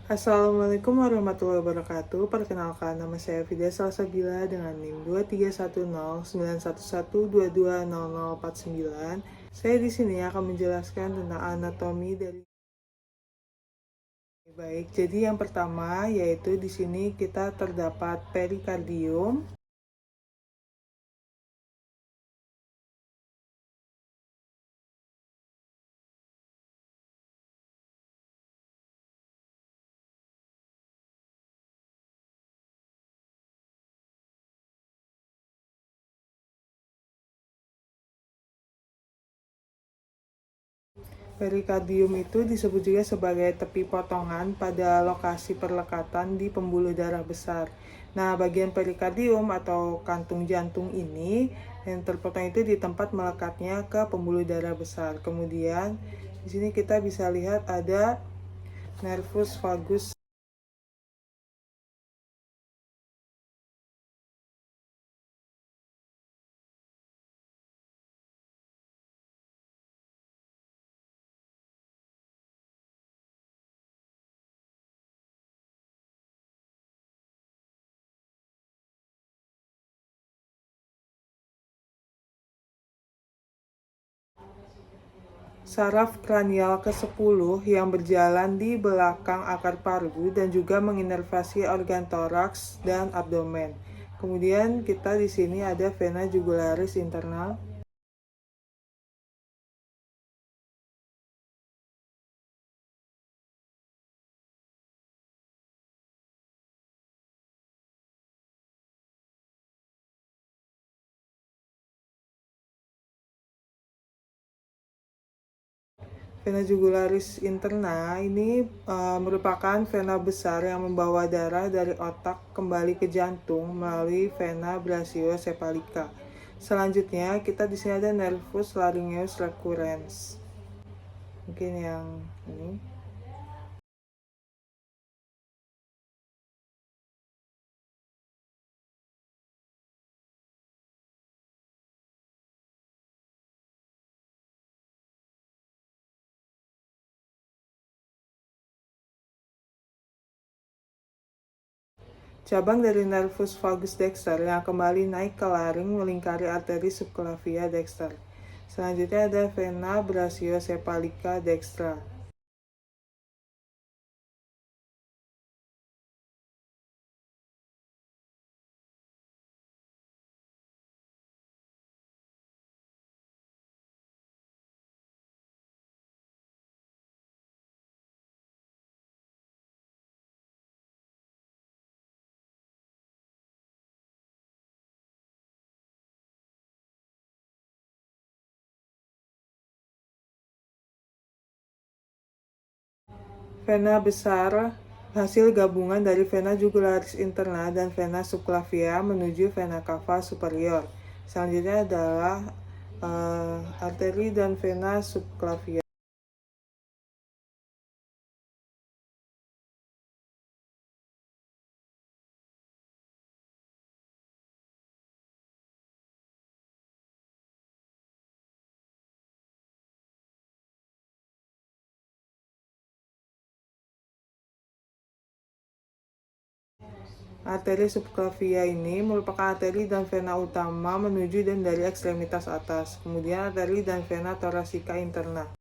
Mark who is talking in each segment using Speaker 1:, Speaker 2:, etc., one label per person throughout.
Speaker 1: Assalamualaikum warahmatullahi wabarakatuh. Perkenalkan, nama saya Fida Salsabila dengan NIM 23109111220049. Saya di sini akan menjelaskan tentang anatomi dari baik. Jadi yang pertama yaitu di sini kita terdapat perikardium. Perikardium itu disebut juga sebagai tepi potongan pada lokasi perlekatan di pembuluh darah besar. Nah, bagian perikardium atau kantung jantung ini yang terpotong itu di tempat melekatnya ke pembuluh darah besar. Kemudian di sini kita bisa lihat ada nervus vagus. Saraf kranial ke-10 yang berjalan di belakang akar paru dan juga menginervasi organ toraks dan abdomen. Kemudian kita di sini ada vena jugularis internal. Vena jugularis interna ini merupakan vena besar yang membawa darah dari otak kembali ke jantung melalui vena brachiocephalica. Selanjutnya kita di sini ada nervus laryngeus recurrens. Mungkin yang ini. Cabang dari nervus vagus dexter yang kembali naik ke laring melingkari arteri subclavia dexter. Selanjutnya ada vena brachiocephalica dextra. Vena besar hasil gabungan dari vena jugularis interna dan vena subclavia menuju vena cava superior. Selanjutnya adalah arteri dan vena subclavia. Arteri subclavia ini merupakan arteri dan vena utama menuju dan dari ekstremitas atas. Kemudian arteri dan vena thoracika interna.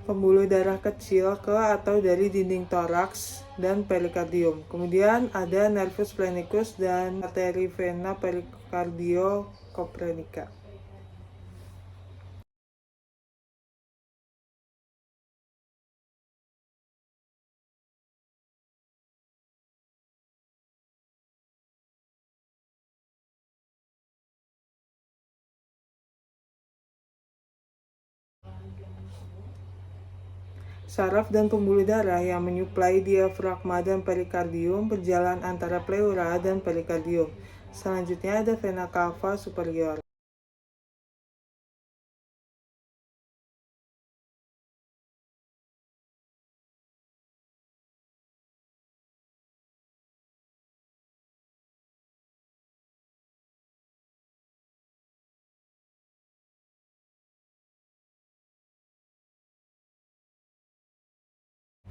Speaker 1: Pembuluh darah kecil ke atau dari dinding toraks dan perikardium. Kemudian ada nervus phlenicus dan arteri vena pericardiocoprenica. Saraf dan pembuluh darah yang menyuplai diafragma dan perikardium berjalan antara pleura dan perikardium. Selanjutnya ada vena cava superior.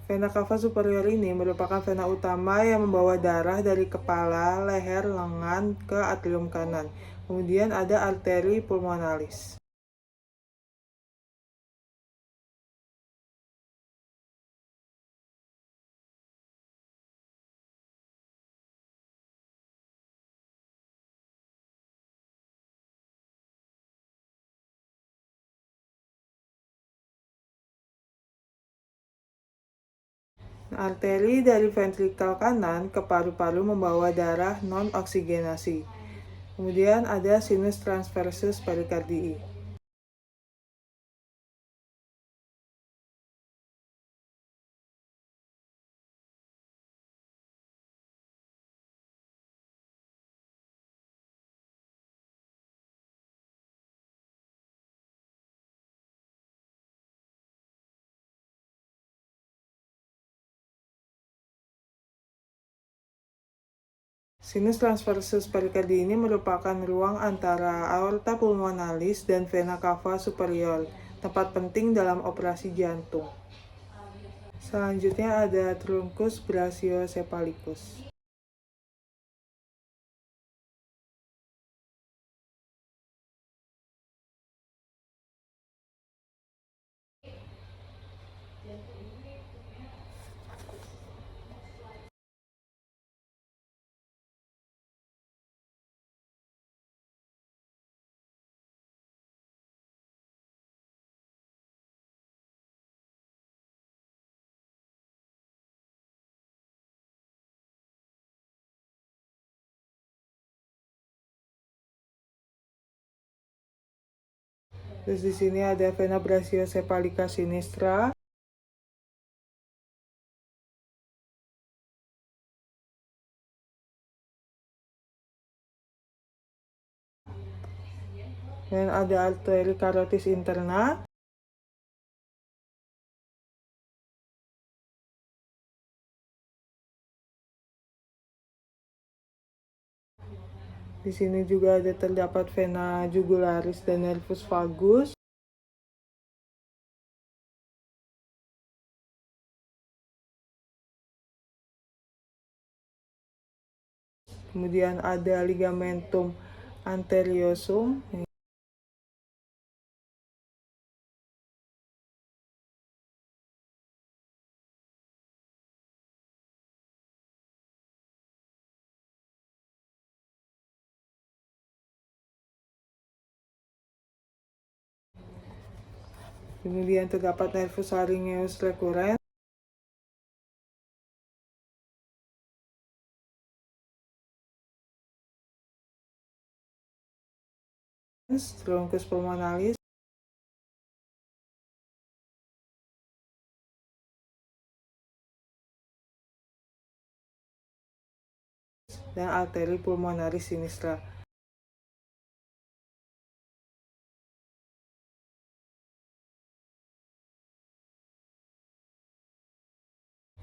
Speaker 1: Vena cava superior ini merupakan vena utama yang membawa darah dari kepala, leher, lengan ke atrium kanan. Kemudian ada arteri pulmonalis. Arteri dari ventrikel kanan ke paru-paru membawa darah non-oksigenasi. Kemudian ada sinus transversus perikardii. Sinus transversus perikardii ini merupakan ruang antara aorta pulmonalis dan vena cava superior, tempat penting dalam operasi jantung. Selanjutnya ada truncus brachiocephalicus. Terus di sini ada vena brachiocephalica sinistra. Dan ada arteri carotis interna. Di sini juga ada terdapat vena jugularis dan nervus vagus. Kemudian ada ligamentum anteriosum. Kemudian terdapat nervus laryngeus recurrens. Truncus pulmonalis. Dan arteri pulmonaris sinistra.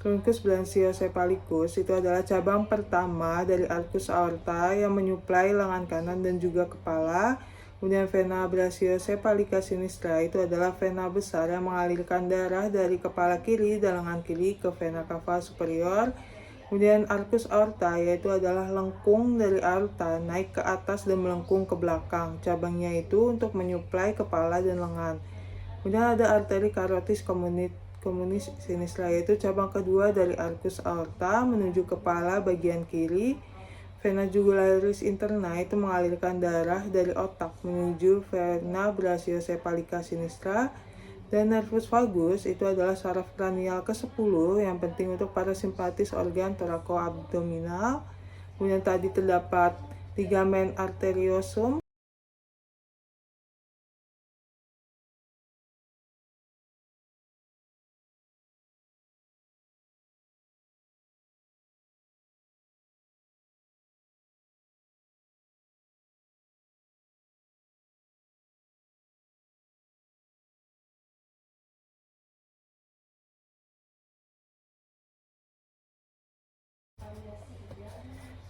Speaker 1: Truncus brachiocephalicus itu adalah cabang pertama dari arcus aorta yang menyuplai lengan kanan dan juga kepala. Kemudian vena brachiocephalica sinistra itu adalah vena besar yang mengalirkan darah dari kepala kiri dan lengan kiri ke vena cava superior. Kemudian arcus aorta yaitu adalah lengkung dari aorta naik ke atas dan melengkung ke belakang. Cabangnya itu untuk menyuplai kepala dan lengan. Kemudian ada arteri carotis communis sinistra yaitu cabang kedua dari arcus aorta menuju kepala bagian kiri. Vena jugularis interna itu mengalirkan darah dari otak menuju vena brachiocephalica sinistra. Dan nervus vagus itu adalah saraf kranial ke-10 yang penting untuk parasimpatis organ torakoabdominal. Kemudian tadi terdapat ligamen arteriosum.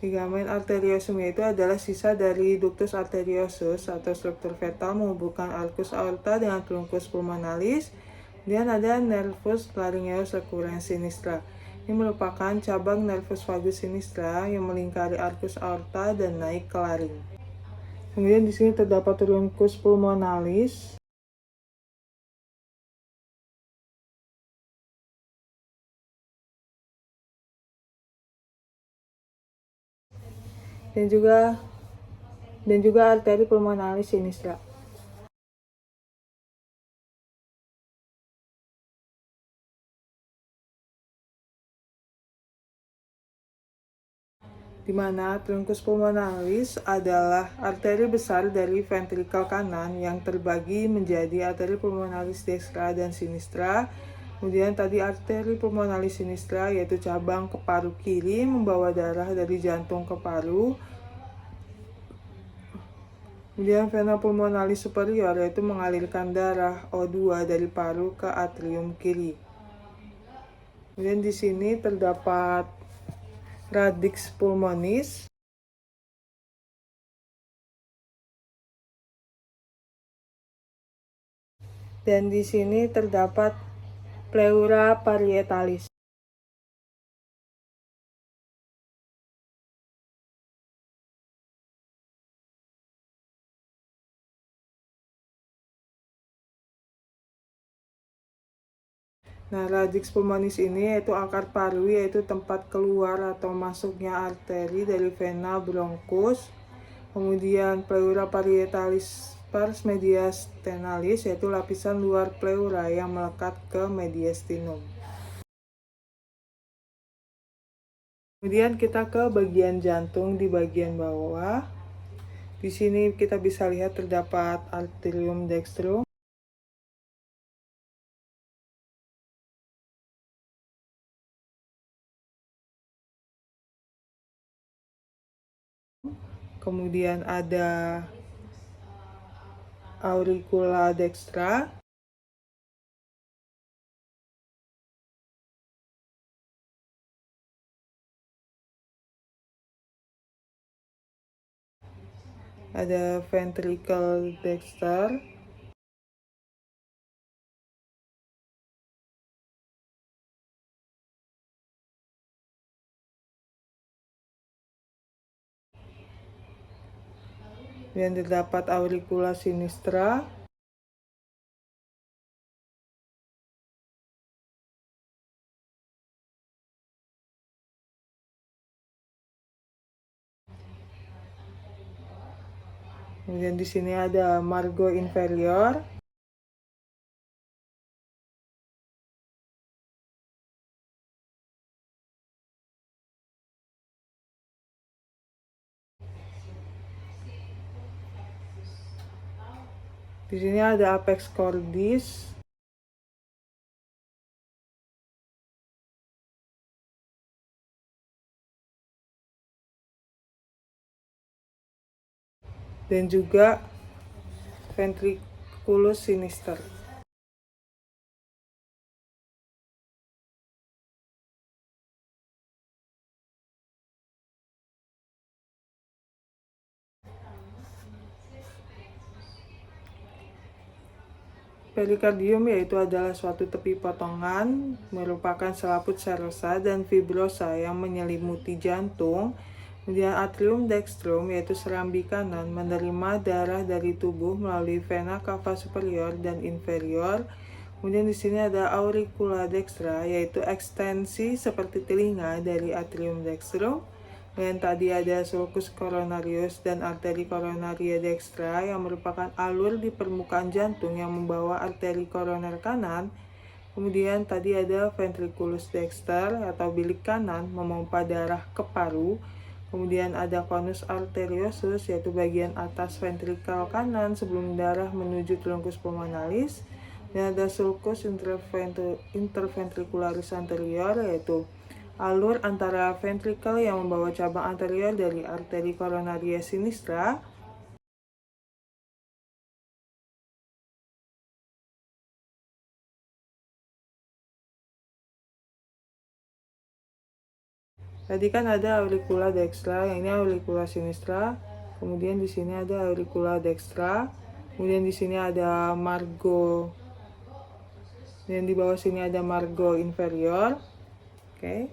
Speaker 1: Ligamen arteriosum itu adalah sisa dari ductus arteriosus atau struktur vital menghubungkan arcus aorta dengan truncus pulmonalis. Kemudian ada nervus laryngeus recurrens sinistra. Ini merupakan cabang nervus vagus sinistra yang melingkari arcus aorta dan naik ke laring. Kemudian di sini terdapat truncus pulmonalis. Dan juga arteri pulmonalis sinistra. Di mana truncus pulmonalis adalah arteri besar dari ventrikel kanan yang terbagi menjadi arteri pulmonalis dextra dan sinistra. Kemudian tadi arteri pulmonalis sinistra yaitu cabang ke paru kiri membawa darah dari jantung ke paru. Kemudian vena pulmonalis superior yaitu mengalirkan darah O2 dari paru ke atrium kiri. Kemudian di sini terdapat radix pulmonis. Dan di sini terdapat pleura parietalis. Nah, radix pulmonis ini yaitu akar paru, yaitu tempat keluar atau masuknya arteri dari vena bronchus. Kemudian pleura parietalis pars mediastinalis yaitu lapisan luar pleura yang melekat ke mediastinum. Kemudian kita ke bagian jantung di bagian bawah. Di sini kita bisa lihat terdapat arterium dextrum. Kemudian ada auricula dextra. Ada ventricle dexter. Dan terdapat auricula sinistra. Kemudian di sini ada margo inferior. Di sini ada apex cordis. Dan juga ventriculus sinister. Perikardium yaitu adalah suatu tepi potongan, merupakan selaput serosa dan fibrosa yang menyelimuti jantung. Kemudian atrium dextrum yaitu serambi kanan menerima darah dari tubuh melalui vena cava superior dan inferior. Kemudian di sini ada auricula dextra yaitu ekstensi seperti telinga dari atrium dextrum. Dan tadi ada sulcus coronarius dan arteri coronaria dextra yang merupakan alur di permukaan jantung yang membawa arteri koroner kanan. Kemudian tadi ada ventriculus dexter atau bilik kanan memompa darah ke paru. Kemudian ada conus arteriosus yaitu bagian atas ventrikel kanan sebelum darah menuju truncus pulmonalis. Dan ada sulcus interventricularis anterior yaitu alur antara ventrikel yang membawa cabang anterior dari arteri coronaria sinistra. Tadi kan ada auricula dextra, yang ini auricula sinistra. Kemudian di sini ada auricula dextra. Kemudian di sini ada margo Dan di bawah sini ada margo inferior. Oke.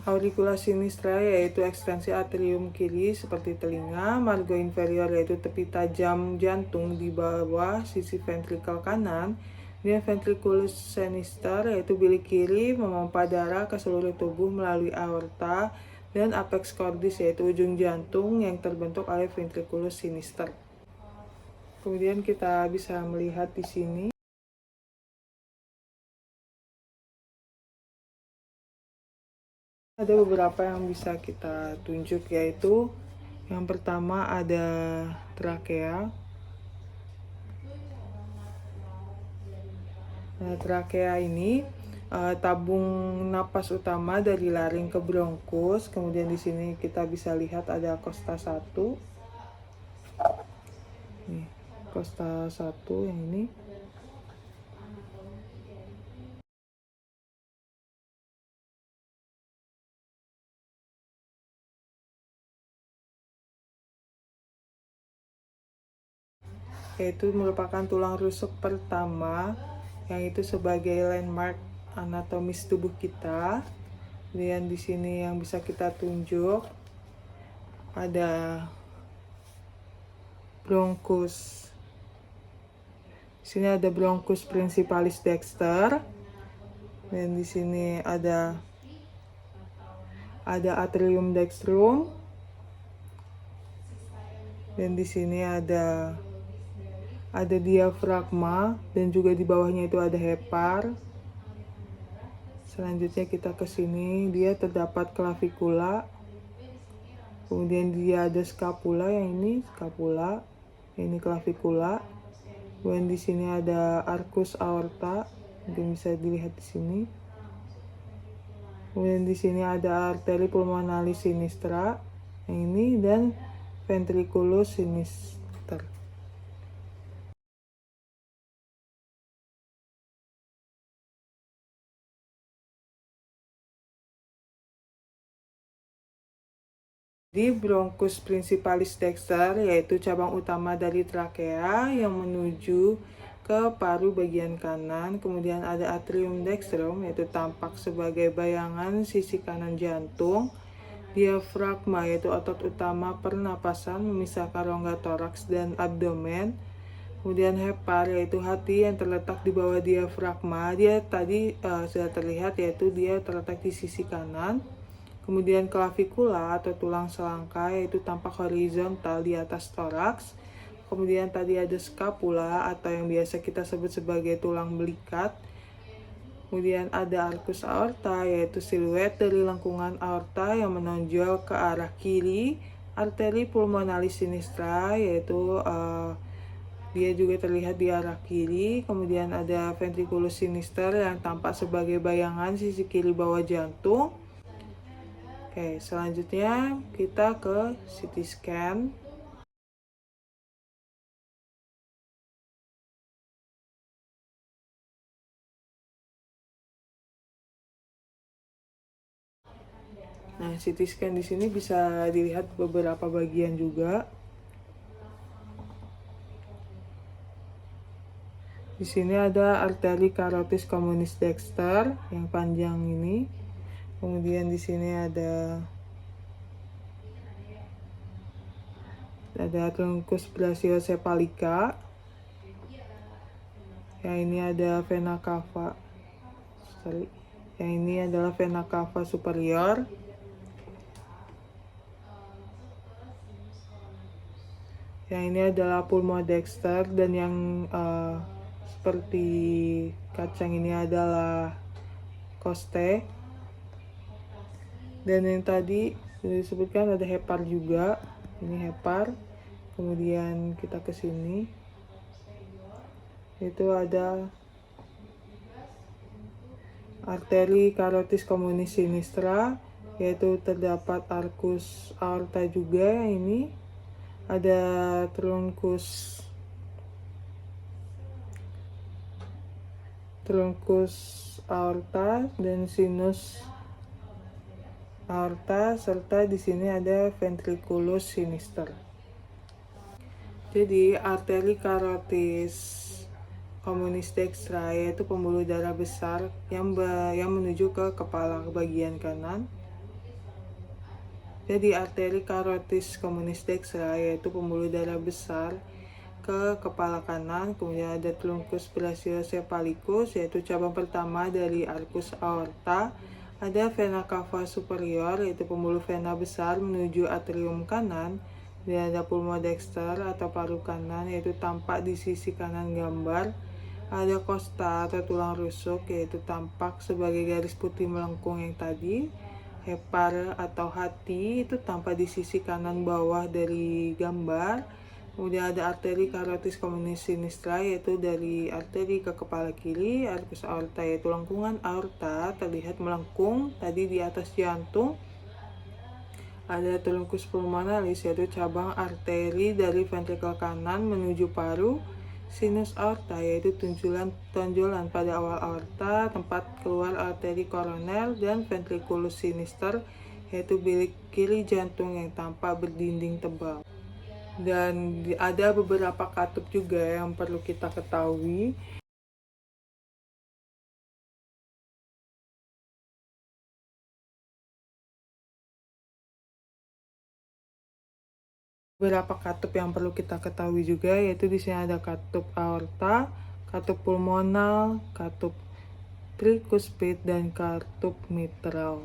Speaker 1: Auricula sinistra yaitu ekstensi atrium kiri seperti telinga, margo inferior yaitu tepi tajam jantung di bawah sisi ventrikel kanan, dan ventriculus sinister yaitu bilik kiri memompa darah ke seluruh tubuh melalui aorta, dan apex cordis yaitu ujung jantung yang terbentuk oleh ventriculus sinister. Kemudian kita bisa melihat di sini ada beberapa yang bisa kita tunjuk, yaitu yang pertama ada trakea. Nah, trakea ini tabung napas utama dari laring ke bronkus. Kemudian di sini kita bisa lihat ada kosta 1. Nih, kosta 1 yang ini. Yaitu merupakan tulang rusuk pertama yang itu sebagai landmark anatomis tubuh kita. Kemudian di sini yang bisa kita tunjuk ada bronkus. Di sini ada bronkus principalis dexter. Dan di sini ada atrium dextrum. Dan di sini ada diafragma, dan juga di bawahnya itu ada hepar. Selanjutnya kita ke sini, dia terdapat clavikula. Kemudian dia ada scapula, yang ini scapula, ini clavikula. Kemudian di sini ada arcus aorta, mungkin bisa dilihat di sini. Kemudian di sini ada arteri pulmonalis sinistra, yang ini, dan ventriculus sinister. Di bronkus principalis dexter yaitu cabang utama dari trakea yang menuju ke paru bagian kanan. Kemudian ada atrium dextrum yaitu tampak sebagai bayangan sisi kanan jantung. Diafragma yaitu otot utama pernapasan memisahkan rongga toraks dan abdomen. Kemudian hepar yaitu hati yang terletak di bawah diafragma. Dia tadi sudah terlihat, yaitu dia terletak di sisi kanan. Kemudian clavikula atau tulang selangka yaitu tampak horizontal di atas toraks. Kemudian tadi ada scapula atau yang biasa kita sebut sebagai tulang belikat. Kemudian ada arcus aorta yaitu siluet dari lengkungan aorta yang menonjol ke arah kiri. Arteri pulmonalis sinistra yaitu dia juga terlihat di arah kiri. Kemudian ada ventriculus sinister yang tampak sebagai bayangan sisi kiri bawah jantung. Oke, selanjutnya kita ke CT scan. Nah, CT scan di sini bisa dilihat beberapa bagian juga. Di sini ada arteri carotis communis dexter yang panjang ini. Kemudian di sini ada truncus brachiocephalica. Yang ini ada vena cava. Yang ini adalah vena cava superior. Yang ini adalah pulmodexter, dan yang seperti kacang ini adalah coste. Dan yang tadi sudah disebutkan ada hepar juga. Ini hepar. Kemudian kita ke sini. Itu ada arteri carotis communis sinistra, yaitu terdapat arcus aorta juga. Ini ada truncus aorta dan sinus aorta, serta di sini ada ventriculus sinister. Jadi arteri carotis communis dextra, yaitu pembuluh darah besar yang menuju ke kepala bagian kanan. Jadi arteri carotis communis dextra, yaitu pembuluh darah besar ke kepala kanan. Kemudian ada truncus brachiocephalicus, yaitu cabang pertama dari arcus aorta. Ada vena cava superior, yaitu pembuluh vena besar menuju atrium kanan. Dan ada pulmodexter atau paru kanan, yaitu tampak di sisi kanan gambar. Ada costa atau tulang rusuk, yaitu tampak sebagai garis putih melengkung yang tadi. Hepar atau hati itu tampak di sisi kanan bawah dari gambar. Kemudian ada arteri carotis communis sinistra, yaitu dari arteri ke kepala kiri. Arcus aorta, yaitu lengkungan aorta terlihat melengkung tadi di atas jantung. Ada truncus pulmonalis, yaitu cabang arteri dari ventrikel kanan menuju paru. Sinus aorta, yaitu tonjolan pada awal aorta, tempat keluar arteri koroner. Dan ventriculus sinister, yaitu bilik kiri jantung yang tampak berdinding tebal. Dan ada beberapa katup juga yang perlu kita ketahui. Beberapa katup yang perlu kita ketahui juga, yaitu di sini ada katup aorta, katup pulmonal, katup tricuspid, dan katup mitral.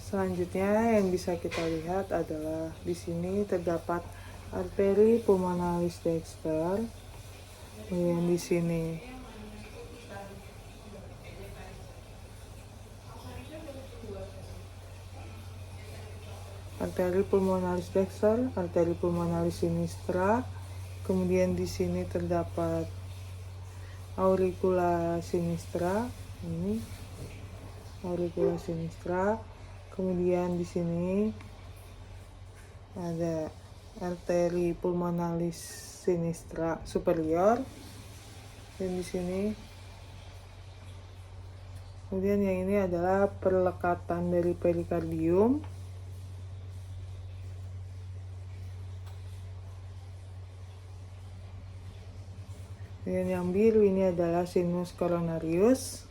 Speaker 1: Selanjutnya yang bisa kita lihat adalah di sini terdapat arteri pulmonalis dexter. Kemudian di sini arteri pulmonalis dexter, arteri pulmonalis sinistra. Kemudian di sini terdapat auricula sinistra. Ini auricula sinistra. Kemudian di sini ada arteri pulmonalis sinistra superior. Dan di sini kemudian yang ini adalah perlekatan dari perikardium. Dan yang biru ini adalah sinus coronarius.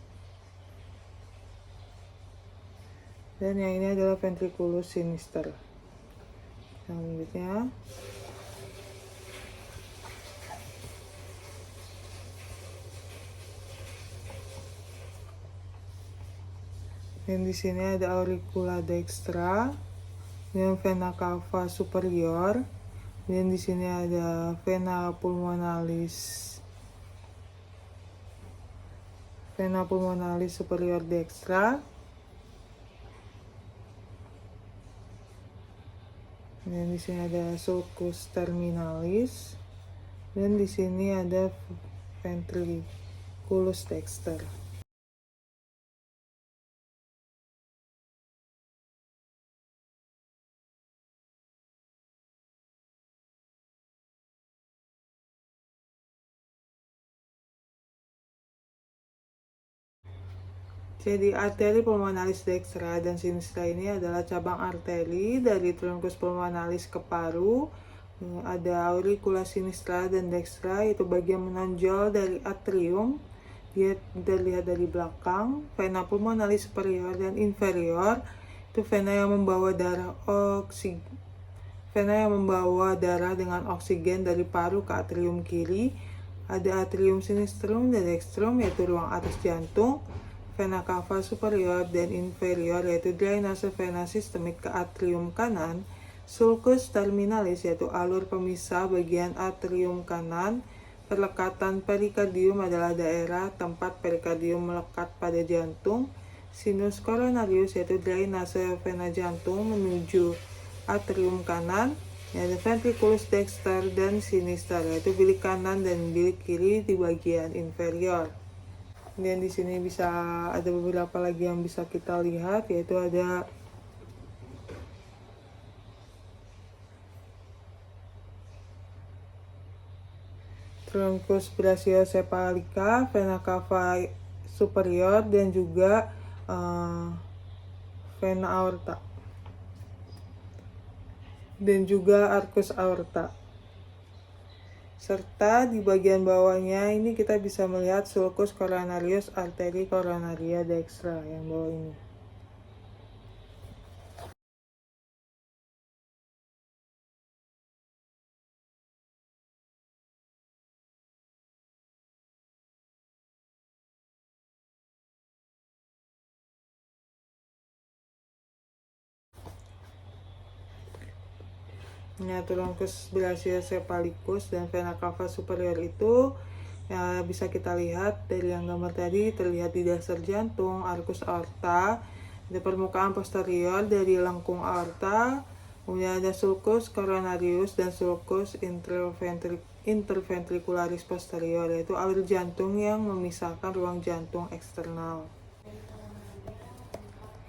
Speaker 1: Dan yang ini adalah ventriculus sinister. Selanjutnya dan di sini ada auricula dextra dan vena cava superior. Dan di sini ada vena pulmonalis superior dextra. Dan di sini ada sulcus terminalis. Dan di sini ada ventriculus dexter. Jadi arteri pulmonalis dextra dan sinistra ini adalah cabang arteri dari truncus pulmonalis ke paru. Ada auricula sinistra dan dextra, itu bagian menonjol dari atrium. Dia terlihat dari belakang. Vena pulmonalis superior dan inferior, itu vena yang membawa darah dengan oksigen dari paru ke atrium kiri. Ada atrium sinistrum dan dextrum, yaitu ruang atas jantung. Vena cava superior dan inferior, yaitu drainase vena sistemik ke atrium kanan. Sulcus terminalis, yaitu alur pemisah bagian atrium kanan. Perlekatan perikardium adalah daerah tempat perikardium melekat pada jantung. Sinus coronarius, yaitu drainase vena jantung menuju atrium kanan. Ada ventriculus dexter dan sinister, yaitu bilik kanan dan bilik kiri di bagian inferior. Dan di sini bisa ada beberapa lagi yang bisa kita lihat, yaitu ada truncus brachiocephalica, vena cava superior, dan juga vena aorta, dan juga arcus aorta. Serta di bagian bawahnya ini kita bisa melihat sulcus coronarius arteri coronaria dextra yang bawah ini. Truncus brachiocephalicus dan vena cava superior itu ya, bisa kita lihat dari yang gambar tadi, terlihat di dasar jantung, arcus aorta, di permukaan posterior dari lengkung aorta, kemudian ada sulcus coronarius dan sulcus interventricularis posterior, yaitu alur jantung yang memisahkan ruang jantung eksternal.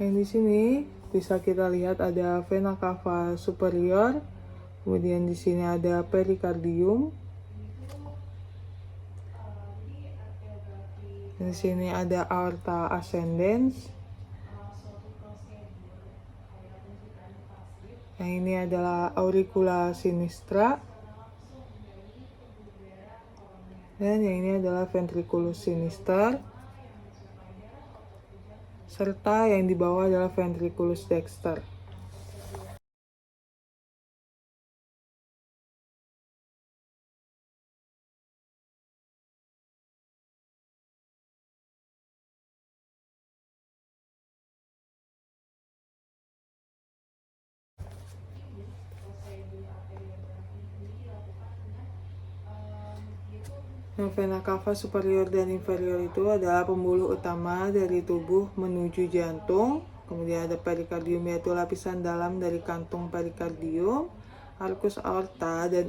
Speaker 1: Yang di sini bisa kita lihat ada vena cava superior, kemudian di sini ada perikardium. Di sini ada aorta ascendens. Yang ini adalah auricula sinistra. Dan yang ini adalah ventriculus sinister. Serta yang di bawah adalah ventriculus dexter. Vena cava superior dan inferior itu adalah pembuluh utama dari tubuh menuju jantung. Kemudian ada perikardium, yaitu lapisan dalam dari kantung perikardium, arcus aorta dan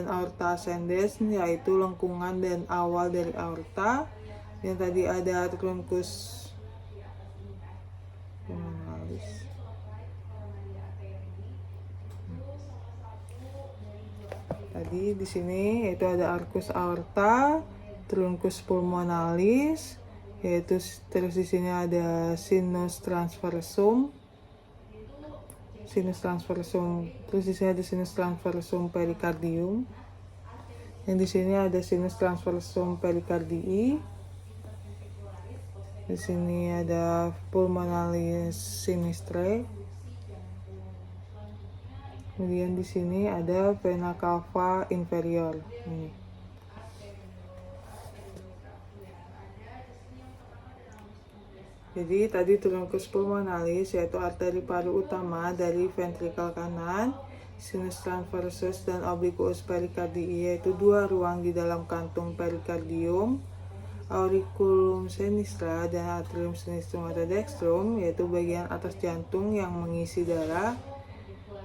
Speaker 1: aorta ascendens, yaitu lengkungan dan awal dari aorta. Yang tadi ada truncus Tadi di sini yaitu ada arcus aorta, truncus pulmonalis, yaitu terus di sini ada sinus transversum, terus di sini ada sinus transversum perikardium. Yang di sini ada sinus transversum perikardii. Di sini ada pulmonalis sinistre. Kemudian di sini ada vena cava inferior. Ini. Jadi tadi truncus pulmonalis yaitu arteri paru utama dari ventrikel kanan, sinus transversus dan obliquus perikardii yaitu dua ruang di dalam kantung perikardium, auriculum sinistra dan atrium sinistrum atau dextrum yaitu bagian atas jantung yang mengisi darah,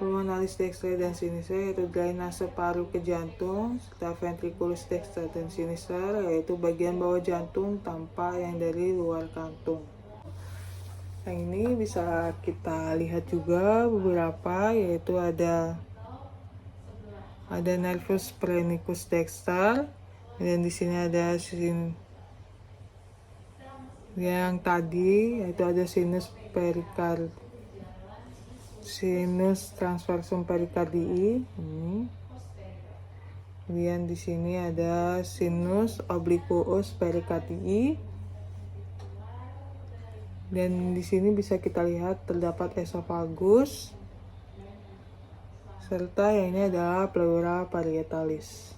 Speaker 1: pulmonalis dextra dan sinistra yaitu drainase paru ke jantung, serta ventriculus dextra dan sinister yaitu bagian bawah jantung tanpa yang dari luar kantung. Yang ini bisa kita lihat juga beberapa, yaitu ada nervus phrenicus dexter, dan di sini ada yang tadi yaitu ada sinus transversum perikardii ini. Kemudian di sini ada sinus obliquus perikardii. Dan di sini bisa kita lihat terdapat esophagus, serta yang ini adalah pleura parietalis.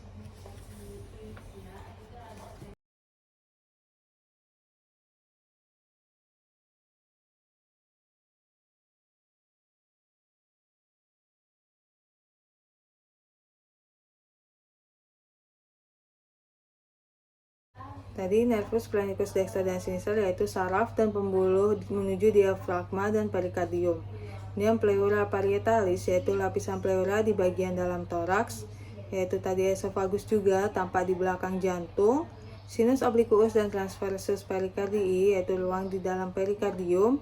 Speaker 1: Tadi nervus phrenicus dexter dan sinister yaitu saraf dan pembuluh menuju diafragma dan perikardium. Kemudian pleura parietalis yaitu lapisan pleura di bagian dalam toraks, yaitu tadi esophagus juga tampak di belakang jantung. Sinus obliquus dan transversus perikardii yaitu ruang di dalam perikardium,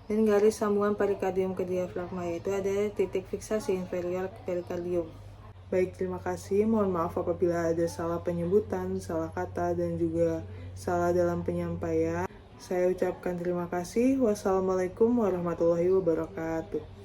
Speaker 1: dan garis sambungan perikardium ke diafragma yaitu ada titik fiksasi inferior perikardium. Baik, terima kasih. Mohon maaf apabila ada salah penyebutan, salah kata, dan juga salah dalam penyampaian. Saya ucapkan terima kasih. Wassalamualaikum warahmatullahi wabarakatuh.